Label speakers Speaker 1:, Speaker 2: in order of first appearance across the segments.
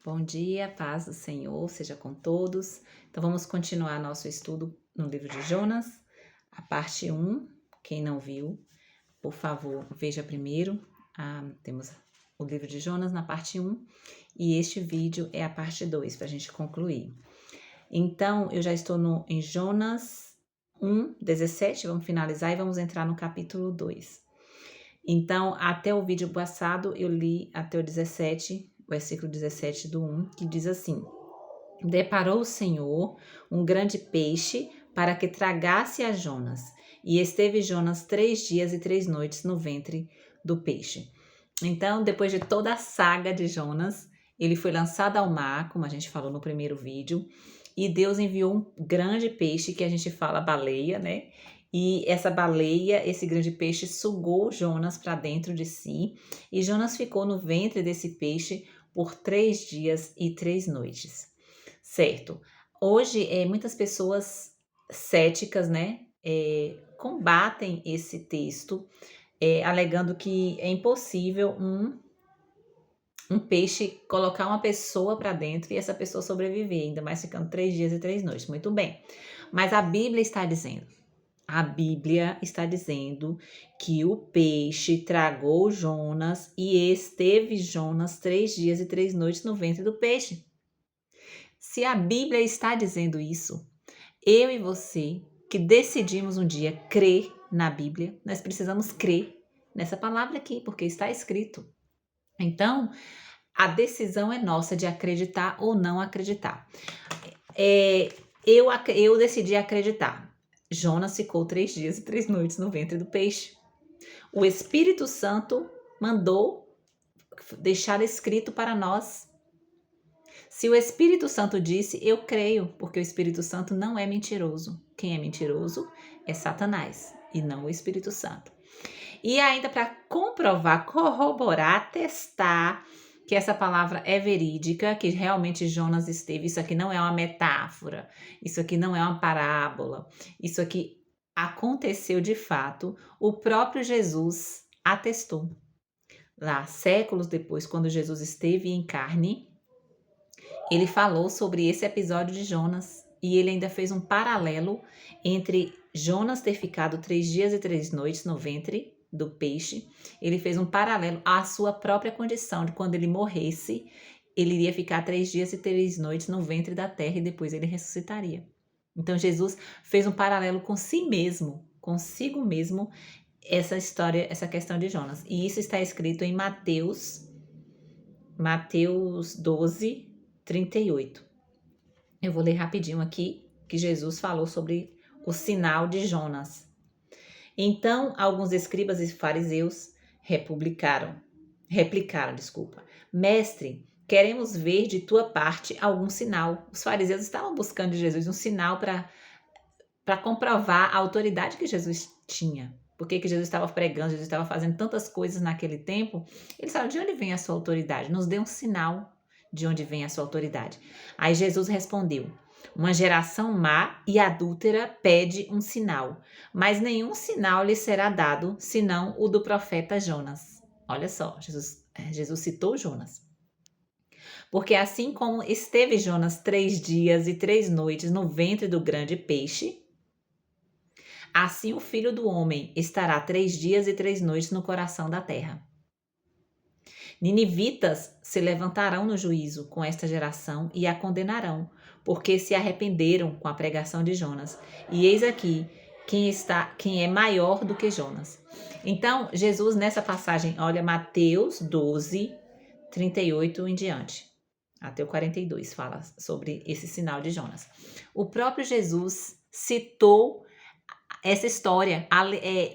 Speaker 1: Bom dia, paz do Senhor seja com todos. Então vamos continuar nosso estudo no livro de Jonas, a parte 1. Quem não viu, por favor, veja primeiro. Temos o livro de Jonas na parte 1 e este vídeo é a parte 2 para a gente concluir. Então, eu já estou em Jonas 1:17, vamos finalizar e vamos entrar no capítulo 2. Então, até o vídeo passado, eu li até o 17, versículo 17 do 1, que diz assim: Deparou o Senhor um grande peixe para que tragasse a Jonas, e esteve Jonas 3 dias e 3 noites no ventre do peixe. Então, depois de toda a saga de Jonas, ele foi lançado ao mar, como a gente falou no primeiro vídeo, e Deus enviou um grande peixe, que a gente fala baleia, né? E essa baleia, esse grande peixe, sugou Jonas para dentro de si, e Jonas ficou no ventre desse peixe por 3 dias e 3 noites. Certo. Hoje, muitas pessoas céticas, né, combatem esse texto, alegando que é impossível um peixe colocar uma pessoa para dentro e essa pessoa sobreviver, ainda mais ficando 3 dias e 3 noites. Muito bem. Mas a Bíblia está dizendo que o peixe tragou Jonas e esteve Jonas 3 dias e 3 noites no ventre do peixe. Se a Bíblia está dizendo isso, eu e você que decidimos um dia crer na Bíblia, nós precisamos crer nessa palavra aqui, porque está escrito. Então, a decisão é nossa de acreditar ou não acreditar. Eu decidi acreditar. Jonas ficou 3 dias e 3 noites no ventre do peixe. O Espírito Santo mandou deixar escrito para nós. Se o Espírito Santo disse, eu creio, porque o Espírito Santo não é mentiroso. Quem é mentiroso é Satanás e não o Espírito Santo. E ainda para comprovar, corroborar, testar que essa palavra é verídica, que realmente Jonas esteve, isso aqui não é uma metáfora, isso aqui não é uma parábola, isso aqui aconteceu de fato, o próprio Jesus atestou. Lá, séculos depois, quando Jesus esteve em carne, ele falou sobre esse episódio de Jonas e ele ainda fez um paralelo entre Jonas ter ficado 3 dias e 3 noites no ventre do peixe. Ele fez um paralelo à sua própria condição de quando ele morresse, ele iria ficar 3 dias e 3 noites no ventre da terra e depois ele ressuscitaria. Então Jesus fez um paralelo com si mesmo, consigo mesmo, essa história, essa questão de Jonas. E isso está escrito em Mateus 12:38. Eu vou ler rapidinho aqui, que Jesus falou sobre o sinal de Jonas. Então, alguns escribas e fariseus replicaram, Mestre, queremos ver de tua parte algum sinal. Os fariseus estavam buscando de Jesus um sinal para comprovar a autoridade que Jesus tinha. Por que Jesus estava pregando, Jesus estava fazendo tantas coisas naquele tempo. Eles falaram, de onde vem a sua autoridade? Nos dê um sinal de onde vem a sua autoridade. Aí Jesus respondeu, uma geração má e adúltera pede um sinal, mas nenhum sinal lhe será dado, senão o do profeta Jonas. Olha só, Jesus citou Jonas. Porque assim como esteve Jonas 3 dias e 3 noites no ventre do grande peixe, assim o Filho do Homem estará 3 dias e 3 noites no coração da terra. Ninivitas se levantarão no juízo com esta geração e a condenarão, porque se arrependeram com a pregação de Jonas. E eis aqui quem é maior do que Jonas. Então, Jesus nessa passagem, olha Mateus 12:38 em diante. Até o 42 fala sobre esse sinal de Jonas. O próprio Jesus citou essa história,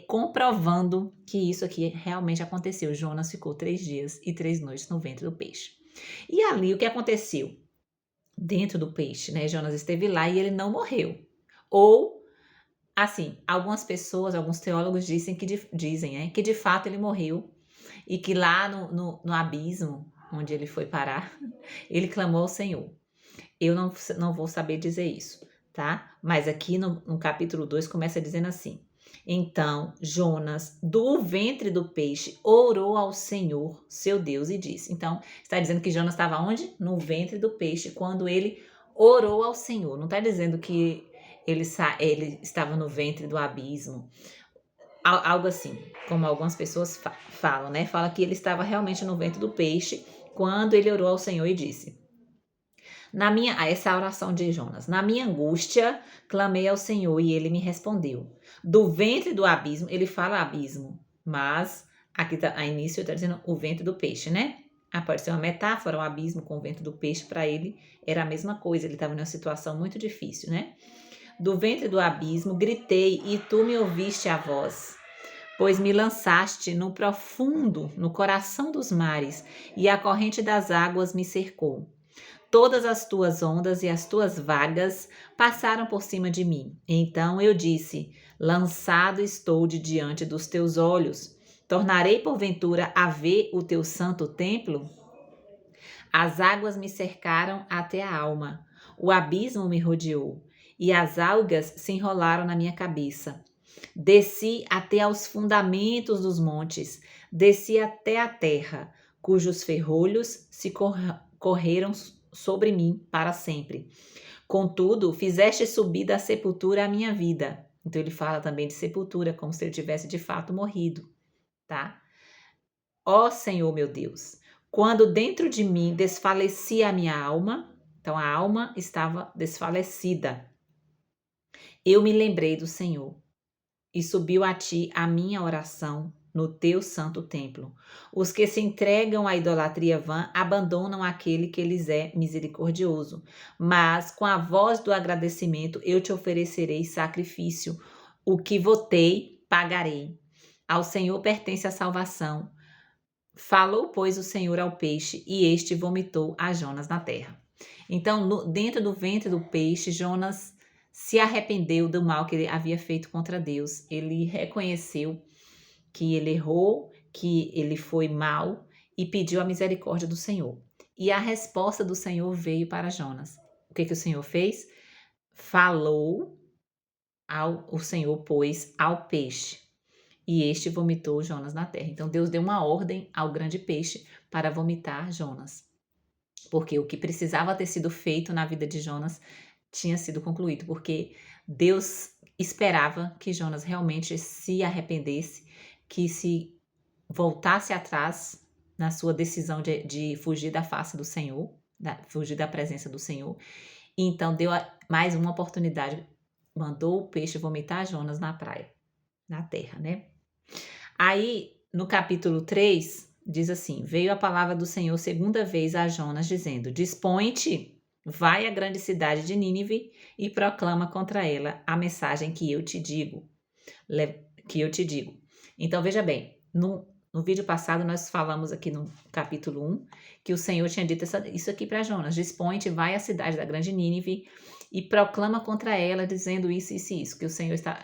Speaker 1: comprovando que isso aqui realmente aconteceu. Jonas ficou 3 dias e 3 noites no ventre do peixe. E ali o que aconteceu? Dentro do peixe, né? Jonas esteve lá e ele não morreu. Ou, assim, algumas pessoas, alguns teólogos dizem que de fato ele morreu e que lá no abismo onde ele foi parar, ele clamou ao Senhor. Eu não vou saber dizer isso, tá? Mas aqui no capítulo 2 começa dizendo assim, Então Jonas, do ventre do peixe, orou ao Senhor, seu Deus, e disse. Então, está dizendo que Jonas estava onde? No ventre do peixe, quando ele orou ao Senhor. Não está dizendo que ele estava no ventre do abismo. Algo assim, como algumas pessoas falam, né? Fala que ele estava realmente no ventre do peixe, quando ele orou ao Senhor e disse. Essa oração de Jonas. Na minha angústia, clamei ao Senhor e ele me respondeu. Do ventre do abismo, ele fala abismo, mas aqui a início está dizendo o ventre do peixe, né? Pode ser uma metáfora, um abismo com o ventre do peixe, para ele era a mesma coisa, ele estava numa situação muito difícil, né? Do ventre do abismo, gritei e tu me ouviste a voz. Pois me lançaste no profundo, no coração dos mares, e a corrente das águas me cercou. Todas as tuas ondas e as tuas vagas passaram por cima de mim. Então eu disse: lançado estou de diante dos teus olhos. Tornarei porventura a ver o teu santo templo? As águas me cercaram até a alma. O abismo me rodeou, e as algas se enrolaram na minha cabeça. Desci até aos fundamentos dos montes, desci até a terra, cujos ferrolhos se correram sobre mim para sempre. Contudo, fizeste subir da sepultura a minha vida. Então ele fala também de sepultura, como se ele tivesse de fato morrido, tá? Ó Senhor meu Deus, quando dentro de mim desfalecia a minha alma, então a alma estava desfalecida, eu me lembrei do Senhor e subiu a ti a minha oração no teu santo templo. Os que se entregam à idolatria vã abandonam aquele que lhes é misericordioso. Mas com a voz do agradecimento eu te oferecerei sacrifício. O que votei, pagarei. Ao Senhor pertence a salvação. Falou, pois, o Senhor ao peixe, e este vomitou a Jonas na terra. Então, dentro do ventre do peixe, Jonas se arrependeu do mal que ele havia feito contra Deus. Ele reconheceu que ele errou, que ele foi mal e pediu a misericórdia do Senhor. E a resposta do Senhor veio para Jonas. O que o Senhor fez? Falou o Senhor, pois, ao peixe. E este vomitou Jonas na terra. Então Deus deu uma ordem ao grande peixe para vomitar Jonas. Porque o que precisava ter sido feito na vida de Jonas tinha sido concluído, porque Deus esperava que Jonas realmente se arrependesse, que se voltasse atrás na sua decisão de fugir da face do Senhor, fugir da presença do Senhor. E então deu mais uma oportunidade, mandou o peixe vomitar Jonas na praia, na terra, né? Aí, no capítulo 3, diz assim: veio a palavra do Senhor segunda vez a Jonas, dizendo: dispõe-te, vai à grande cidade de Nínive e proclama contra ela a mensagem que eu te digo. Então, veja bem, no vídeo passado nós falamos aqui no capítulo 1 que o Senhor tinha dito isso aqui para Jonas: dispõe-te, vai à cidade da grande Nínive e proclama contra ela, dizendo isso, isso e isso, que o Senhor está...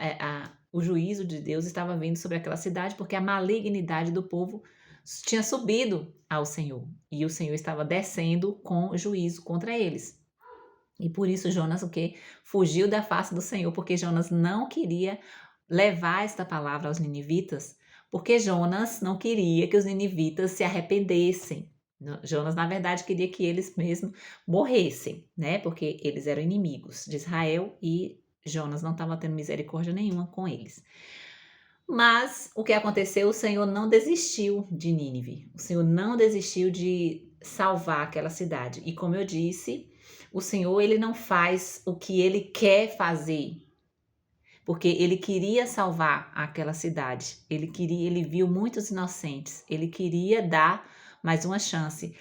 Speaker 1: o juízo de Deus estava vindo sobre aquela cidade, porque a malignidade do povo tinha subido ao Senhor. E o Senhor estava descendo com juízo contra eles. E por isso Jonas o quê? Fugiu da face do Senhor, porque Jonas não queria levar esta palavra aos ninivitas, porque Jonas não queria que os ninivitas se arrependessem. Jonas, na verdade, queria que eles mesmos morressem, né? Porque eles eram inimigos de Israel e Jonas não estava tendo misericórdia nenhuma com eles. Mas o que aconteceu? O Senhor não desistiu de Nínive. O Senhor não desistiu de salvar aquela cidade. E como eu disse, o Senhor ele não faz o que ele quer fazer, porque ele queria salvar aquela cidade. Ele viu muitos inocentes. Ele queria dar mais uma chance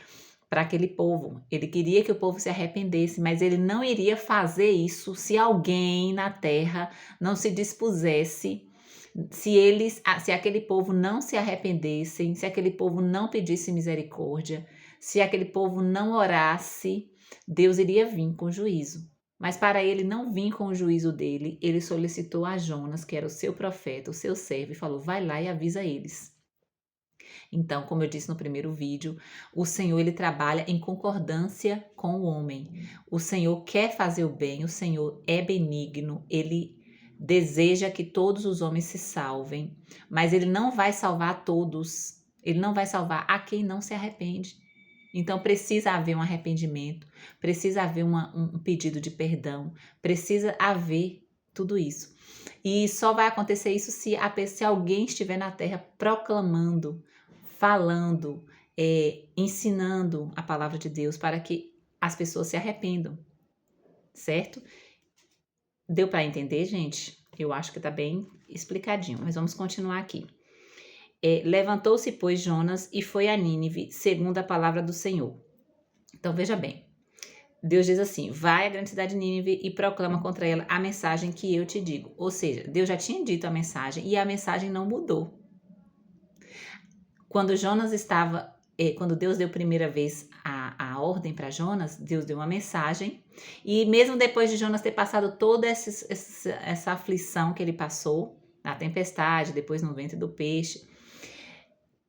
Speaker 1: para aquele povo. Ele queria que o povo se arrependesse, mas ele não iria fazer isso se alguém na terra não se dispusesse, se aquele povo não se arrependesse, se aquele povo não pedisse misericórdia, se aquele povo não orasse, Deus iria vir com juízo. Mas para ele não vir com o juízo dele, ele solicitou a Jonas, que era o seu profeta, o seu servo, e falou: vai lá e avisa eles. Então, como eu disse no primeiro vídeo, o Senhor ele trabalha em concordância com o homem. O Senhor quer fazer o bem, o Senhor é benigno, ele deseja que todos os homens se salvem, mas ele não vai salvar todos. Ele não vai salvar a quem não se arrepende. Então precisa haver um arrependimento, precisa haver um pedido de perdão, precisa haver tudo isso. E só vai acontecer isso se alguém estiver na terra proclamando, falando, ensinando a palavra de Deus para que as pessoas se arrependam, certo? Deu para entender, gente? Eu acho que está bem explicadinho, mas vamos continuar aqui. Levantou-se, pois, Jonas e foi a Nínive, segundo a palavra do Senhor. Então, veja bem. Deus diz assim, vai à grande cidade de Nínive e proclama contra ela a mensagem que eu te digo. Ou seja, Deus já tinha dito a mensagem e a mensagem não mudou. Quando Deus deu a primeira vez a ordem para Jonas, Deus deu uma mensagem. E mesmo depois de Jonas ter passado toda essa aflição que ele passou, na tempestade, depois no ventre do peixe,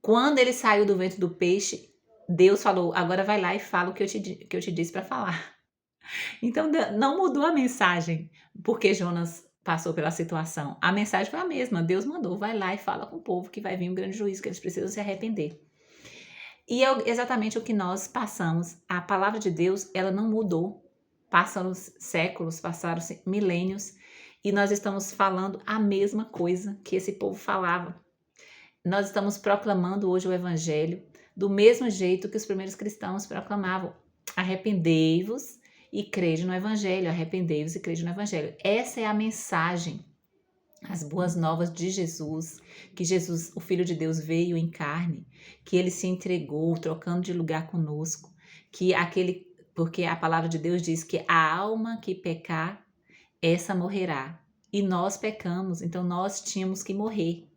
Speaker 1: quando ele saiu do ventre do peixe, Deus falou, agora vai lá e fala o que eu te disse para falar. Então, não mudou a mensagem porque Jonas passou pela situação. A mensagem foi a mesma. Deus mandou, vai lá e fala com o povo que vai vir um grande juízo, que eles precisam se arrepender. E é exatamente o que nós passamos. A palavra de Deus, ela não mudou. Passaram-se séculos, passaram-se milênios e nós estamos falando a mesma coisa que esse povo falava. Nós estamos proclamando hoje o evangelho do mesmo jeito que os primeiros cristãos proclamavam. Arrependei-vos e crede no evangelho, arrependei-vos e crede no evangelho. Essa é a mensagem, as boas novas de Jesus, que Jesus, o Filho de Deus, veio em carne, que ele se entregou, trocando de lugar conosco, porque a palavra de Deus diz que a alma que pecar, essa morrerá. E nós pecamos, então nós tínhamos que morrer.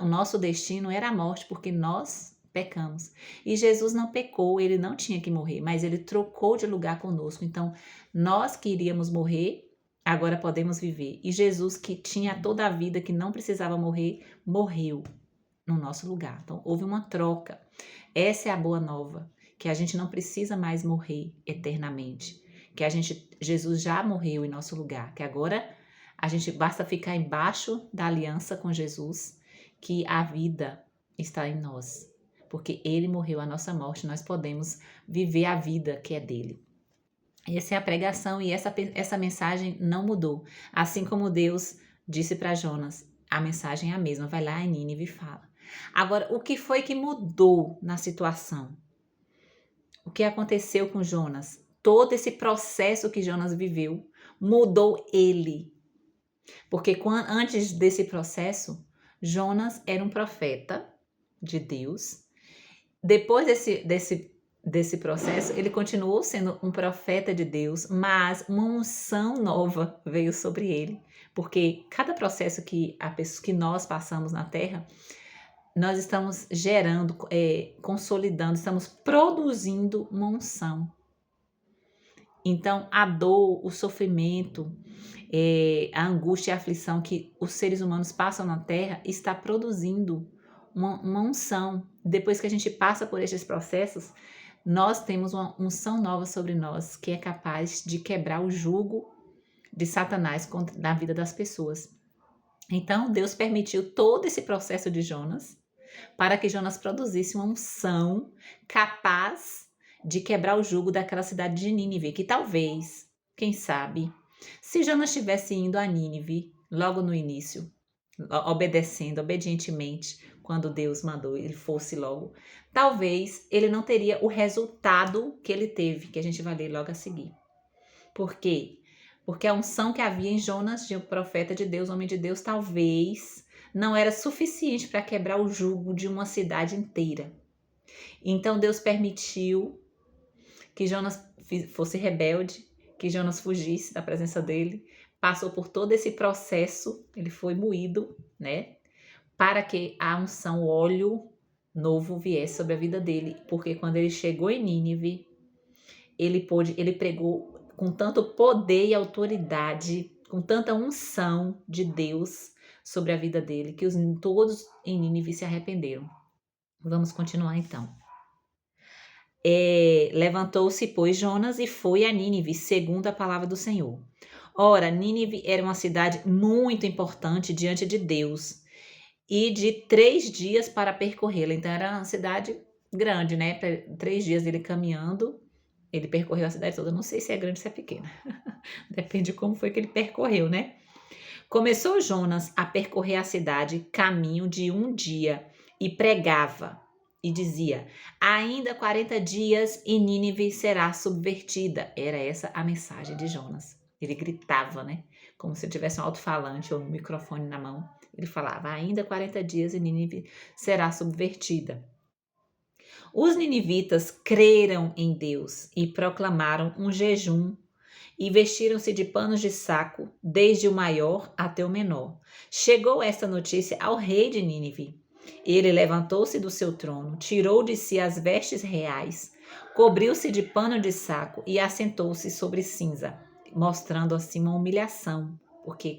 Speaker 1: O nosso destino era a morte, porque nós pecamos. E Jesus não pecou, ele não tinha que morrer, mas ele trocou de lugar conosco. Então, nós que iríamos morrer, agora podemos viver. E Jesus, que tinha toda a vida, que não precisava morrer, morreu no nosso lugar. Então, houve uma troca. Essa é a boa nova, que a gente não precisa mais morrer eternamente. Que Jesus já morreu em nosso lugar, que agora a gente basta ficar embaixo da aliança com Jesus, que a vida está em nós. Porque ele morreu a nossa morte, nós podemos viver a vida que é dele. Essa é a pregação e essa mensagem não mudou. Assim como Deus disse para Jonas, a mensagem é a mesma, vai lá em Nínive e fala. Agora, o que foi que mudou na situação? O que aconteceu com Jonas? Todo esse processo que Jonas viveu mudou ele. Porque antes desse processo, Jonas era um profeta de Deus. Depois desse processo, ele continuou sendo um profeta de Deus, mas uma unção nova veio sobre ele. Porque cada processo que nós passamos na Terra, nós estamos gerando, consolidando, estamos produzindo uma unção. Então, a dor, o sofrimento, a angústia e a aflição que os seres humanos passam na Terra está produzindo uma unção. Depois que a gente passa por esses processos, nós temos uma unção nova sobre nós que é capaz de quebrar o jugo de Satanás na vida das pessoas. Então, Deus permitiu todo esse processo de Jonas para que Jonas produzisse uma unção capaz de quebrar o jugo daquela cidade de Nínive, que talvez, quem sabe, se Jonas tivesse indo a Nínive logo no início, obedientemente, quando Deus mandou ele fosse logo, talvez ele não teria o resultado que ele teve, que a gente vai ler logo a seguir. Por quê? Porque a unção que havia em Jonas, de um profeta de Deus, homem de Deus, talvez não era suficiente para quebrar o jugo de uma cidade inteira. Então Deus permitiu que Jonas fosse rebelde, que Jonas fugisse da presença dele, passou por todo esse processo, ele foi moído, né? Para que a unção, o óleo novo viesse sobre a vida dele. Porque quando ele chegou em Nínive, ele pregou com tanto poder e autoridade, com tanta unção de Deus sobre a vida dele, que todos em Nínive se arrependeram. Vamos continuar então. Levantou-se, pois, Jonas e foi a Nínive, segundo a palavra do Senhor. Ora, Nínive era uma cidade muito importante diante de Deus e de 3 dias para percorrê-la. Então, era uma cidade grande, né? 3 dias ele caminhando, ele percorreu a cidade toda. Não sei se é grande ou se é pequena. Depende de como foi que ele percorreu, né? Começou Jonas a percorrer a cidade caminho de 1 dia e pregava e dizia: ainda 40 dias e Nínive será subvertida. Era essa a mensagem de Jonas. Ele gritava, né? Como se tivesse um alto-falante ou um microfone na mão. Ele falava: ainda 40 dias e Nínive será subvertida. Os ninivitas creram em Deus e proclamaram um jejum e vestiram-se de panos de saco, desde o maior até o menor. Chegou esta notícia ao rei de Nínive. Ele levantou-se do seu trono, tirou de si as vestes reais, cobriu-se de pano de saco e assentou-se sobre cinza, mostrando assim uma humilhação. Porque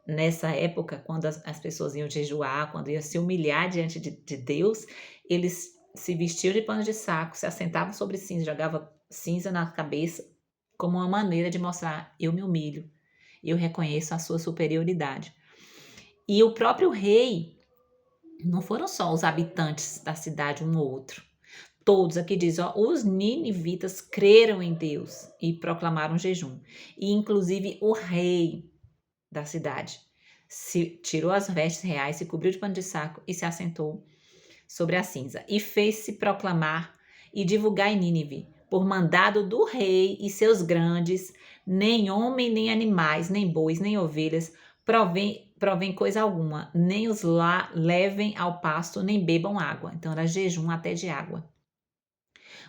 Speaker 1: nessa época, quando as pessoas iam jejuar, quando iam se humilhar diante de Deus, eles se vestiam de pano de saco, se assentavam sobre cinza, jogavam cinza na cabeça, como uma maneira de mostrar: eu me humilho, eu reconheço a sua superioridade. E o próprio rei, não foram só os habitantes da cidade, um ou outro. Todos, aqui diz, ó, os ninivitas creram em Deus e proclamaram jejum. E inclusive o rei da cidade se tirou as vestes reais, se cobriu de pano de saco e se assentou sobre a cinza. E fez-se proclamar e divulgar em Nínive, por mandado do rei e seus grandes, nem homem, nem animais, nem bois, nem ovelhas, provém coisa alguma, nem os lá levem ao pasto, nem bebam água. Então era jejum até de água.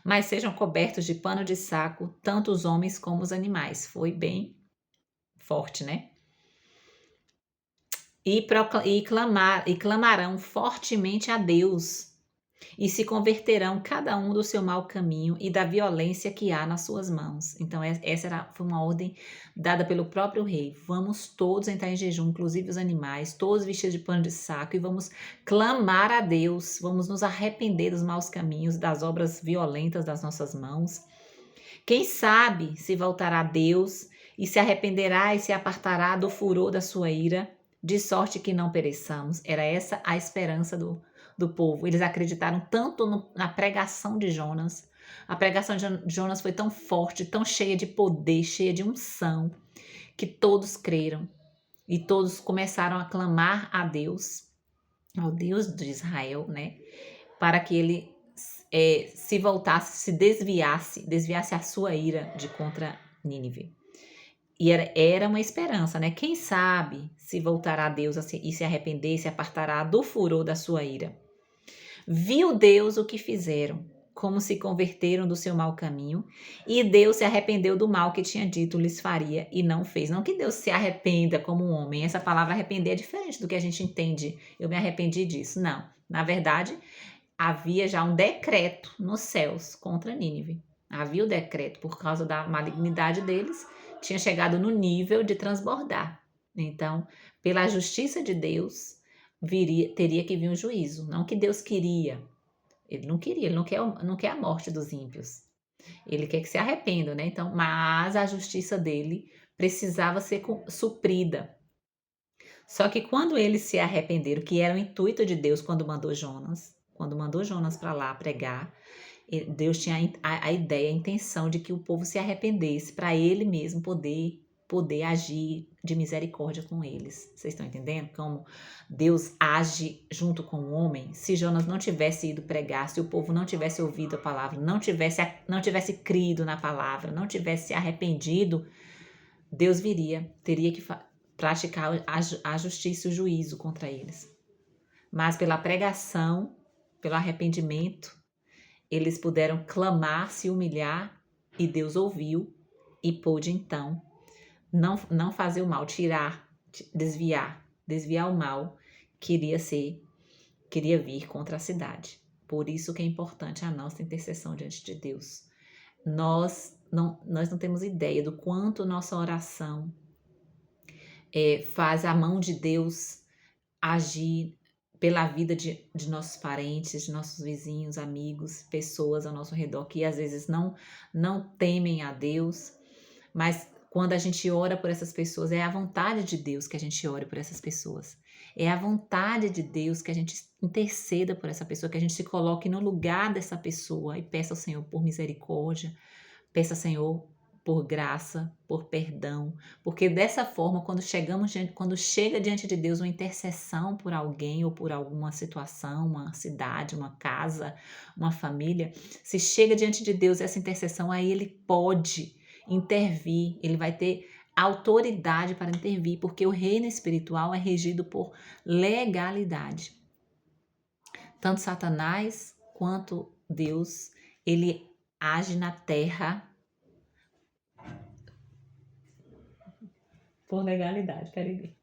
Speaker 1: Mas sejam cobertos de pano de saco, tanto os homens como os animais. Foi bem forte, né? E clamarão fortemente a Deus, e se converterão cada um do seu mau caminho e da violência que há nas suas mãos. Então, foi uma ordem dada pelo próprio rei. Vamos todos entrar em jejum, inclusive os animais, todos vestidos de pano de saco, e vamos clamar a Deus, vamos nos arrepender dos maus caminhos, das obras violentas das nossas mãos. Quem sabe se voltará a Deus e se arrependerá e se apartará do furor da sua ira, de sorte que não pereçamos. Era essa a esperança do povo. Eles acreditaram tanto na pregação de Jonas. A pregação de Jonas foi tão forte, tão cheia de poder, cheia de unção, que todos creram. E todos começaram a clamar a Deus, ao Deus de Israel, né? Para que ele se voltasse, se desviasse a sua ira de contra Nínive. E era uma esperança, né? Quem sabe se voltará a Deus e se arrepender, se apartará do furor da sua ira. Viu Deus o que fizeram, como se converteram do seu mau caminho, e Deus se arrependeu do mal que tinha dito lhes faria e não fez. Não que Deus se arrependa como um homem. Essa palavra arrepender é diferente do que a gente entende. Eu me arrependi disso. Não. Na verdade, havia já um decreto nos céus contra Nínive. Havia o decreto, por causa da malignidade deles, tinha chegado no nível de transbordar. Então, pela justiça de Deus, teria que vir um juízo. Não que Deus queria. Ele não queria, ele não quer a morte dos ímpios. Ele quer que se arrependam, né? Então, mas a justiça dele precisava ser suprida. Só que quando eles se arrependeram, que era o intuito de Deus quando mandou Jonas para lá pregar, Deus tinha a ideia, a intenção de que o povo se arrependesse para ele mesmo poder agir de misericórdia com eles. Vocês estão entendendo como Deus age junto com o homem? Se Jonas não tivesse ido pregar, se o povo não tivesse ouvido a palavra, não tivesse crido na palavra, não tivesse se arrependido, Deus teria que praticar a justiça e o juízo contra eles. Mas pela pregação, pelo arrependimento, eles puderam clamar, se humilhar, e Deus ouviu e pôde então não fazer o mal, desviar o mal que queria vir contra a cidade. Por isso que é importante a nossa intercessão diante de Deus. Nós não temos ideia do quanto nossa oração faz a mão de Deus agir pela vida de nossos parentes, de nossos vizinhos, amigos, pessoas ao nosso redor que às vezes não temem a Deus, mas Quando a gente ora por essas pessoas, é a vontade de Deus que a gente ore por essas pessoas. É a vontade de Deus que a gente interceda por essa pessoa, que a gente se coloque no lugar dessa pessoa e peça ao Senhor por misericórdia, peça ao Senhor por graça, por perdão, porque dessa forma, quando chega diante de Deus uma intercessão por alguém ou por alguma situação, uma cidade, uma casa, uma família, se chega diante de Deus essa intercessão, aí Ele pode intervir, Ele vai ter autoridade para intervir, porque o reino espiritual é regido por legalidade. Tanto Satanás quanto Deus, ele age na terra por legalidade. Peraí.